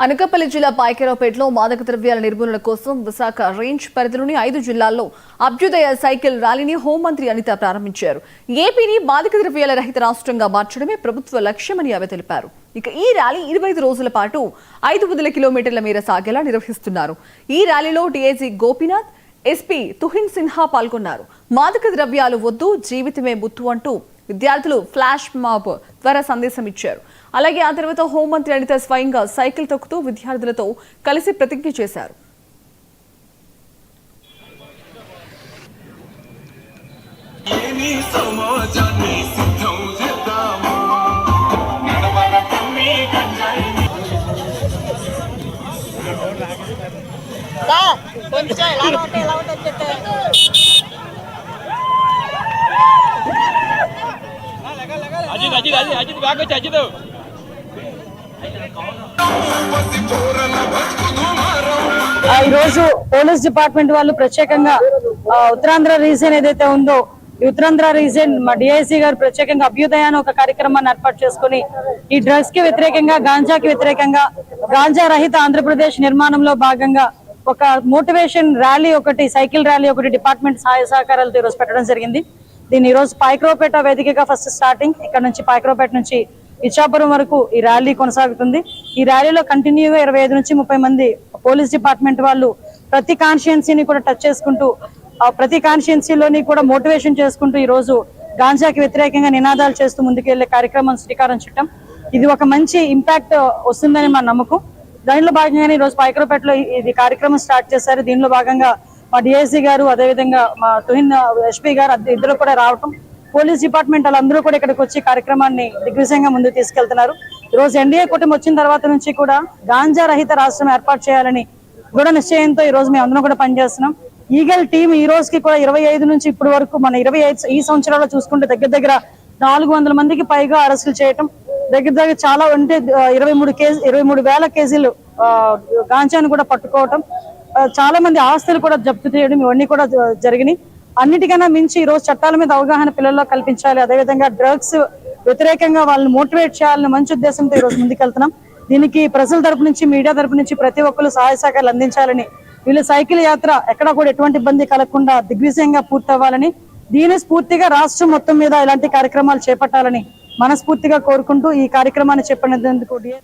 అనకాపల్లి జిల్లా పాయకరావుపేటలో మాదక ద్రవ్యాల నిర్మూలన కోసం విశాఖ రేంజ్ పరిధిలోని 5 జిల్లాల్లో అభ్యుదయ సైకిల్ ర్యాలీని హోంమంత్రి అనిత ప్రారంభించారు. ఏపీని మాదక ద్రవ్యాల రహిత రాష్ట్రంగా మార్చడమే ప్రభుత్వ లక్ష్యమని ఆమె తెలిపారు. ఇక ఈ ర్యాలీ 25 రోజుల పాటు 500 కిలోమీటర్ల మేర సాగేలా నిర్వహిస్తున్నారు. ఈ ర్యాలీలో డీఐజీ గోపీనాథ్, ఎస్పీ తుహిన్ సిన్హా పాల్గొన్నారు. మాదక ద్రవ్యాలు వద్దు, జీవితమే ముత్తు అంటూ విద్యార్థులు ఫ్లాష్ మాబ్ ద్వారా సందేశం ఇచ్చారు. అలాగే ఆ తర్వాత హోంమంత్రి అనిత స్వయంగా సైకిల్ తొక్కుతూ విద్యార్థులతో కలిసి ప్రతిజ్ఞ చేశారు. ఈ రోజు పోలీస్ డిపార్ట్మెంట్ వాళ్ళు ప్రత్యేకంగా ఉత్తరాంధ్ర రీజన్ ఏదైతే ఉందో ఈ ఉత్తరాంధ్ర రీజన్ మా డిఐసి గారు ప్రత్యేకంగా అభ్యుదయాన్ని ఒక కార్యక్రమాన్ని ఏర్పాటు చేసుకుని ఈ డ్రగ్స్ కి వ్యతిరేకంగా, గాంజాకి వ్యతిరేకంగా, గాంజా రహిత ఆంధ్రప్రదేశ్ నిర్మాణంలో భాగంగా ఒక మోటివేషన్ ర్యాలీ ఒకటి, సైకిల్ ర్యాలీ ఒకటి డిపార్ట్మెంట్ సహాయ సహకారాలతో ఈరోజు పెట్టడం జరిగింది. దీన్ని ఈరోజు పాయకరావుపేట వేదికగా ఫస్ట్ స్టార్టింగ్, ఇక్కడ నుంచి పాయకరావుపేట నుంచి ఇచ్చాపురం వరకు ఈ ర్యాలీ కొనసాగుతుంది. ఈ ర్యాలీలో కంటిన్యూగా 25 నుంచి 30 మంది పోలీస్ డిపార్ట్మెంట్ వాళ్ళు ప్రతి కాన్స్టిట్యుయెన్సీని కూడా టచ్ చేసుకుంటూ, ప్రతి కాన్స్టిట్యుయెన్సీలోని కూడా మోటివేషన్ చేసుకుంటూ ఈ రోజు గాంజాకి వ్యతిరేకంగా నినాదాలు చేస్తూ ముందుకెళ్లే కార్యక్రమం శ్రీకారం చుట్టాం. ఇది ఒక మంచి ఇంపాక్ట్ వస్తుందని మా నమ్మకం. దానిలో భాగంగానే ఈ రోజు పాయకరావుపేటలో ఇది కార్యక్రమం స్టార్ట్ చేశారు. దీనిలో భాగంగా మా డిఐసి గారు, అదేవిధంగా మా తుహిన్ ఎస్పీ గారు ఇద్దరు కూడా రావటం, పోలీస్ డిపార్ట్మెంట్ వాళ్ళందరూ కూడా ఇక్కడికి వచ్చి కార్యక్రమాన్ని దిగ్విజయంగా ముందుకు తీసుకెళ్తున్నారు. ఈ రోజు ఎన్డీఏ కూటమి వచ్చిన తర్వాత నుంచి కూడా గాంజా రహిత రాష్ట్రం ఏర్పాటు చేయాలని దృఢ నిశ్చయంతో ఈ రోజు మేము అందరం కూడా పనిచేస్తున్నాం. ఈగల్ టీం ఈ రోజుకి కూడా 25 నుంచి ఇప్పటి వరకు మన 25 ఈ సంవత్సరాల్లో చూసుకుంటే దగ్గర 400 మందికి పైగా అరెస్టులు చేయటం, దగ్గర చాలా అంటే 23,000 కేజీలు గాంజాను కూడా పట్టుకోవటం, చాలా మంది ఆస్తులు కూడా జప్తు చేయడం, ఇవన్నీ కూడా జరిగినాయి. అన్నిటికన్నా మించి ఈ రోజు చట్టాల మీద అవగాహన పిల్లల్లో కల్పించాలి, అదేవిధంగా డ్రగ్స్ వ్యతిరేకంగా వాళ్ళని మోటివేట్ చేయాలని మంచి ఉద్దేశంతో ఈ రోజు ముందుకెళ్తున్నాం. దీనికి ప్రజల తరపు నుంచి, మీడియా తరపు నుంచి ప్రతి ఒక్కరు సహాయ సహకారాలు అందించాలని, వీళ్ళ సైకిల్ యాత్ర ఎక్కడా కూడా ఎటువంటి ఇబ్బంది కలగకుండా దిగ్విజయంగా పూర్తవ్వాలని, దీని స్ఫూర్తిగా రాష్ట్రం మొత్తం మీద ఇలాంటి కార్యక్రమాలు చేపట్టాలని మనస్ఫూర్తిగా కోరుకుంటూ ఈ కార్యక్రమాన్ని చెప్పినందుకు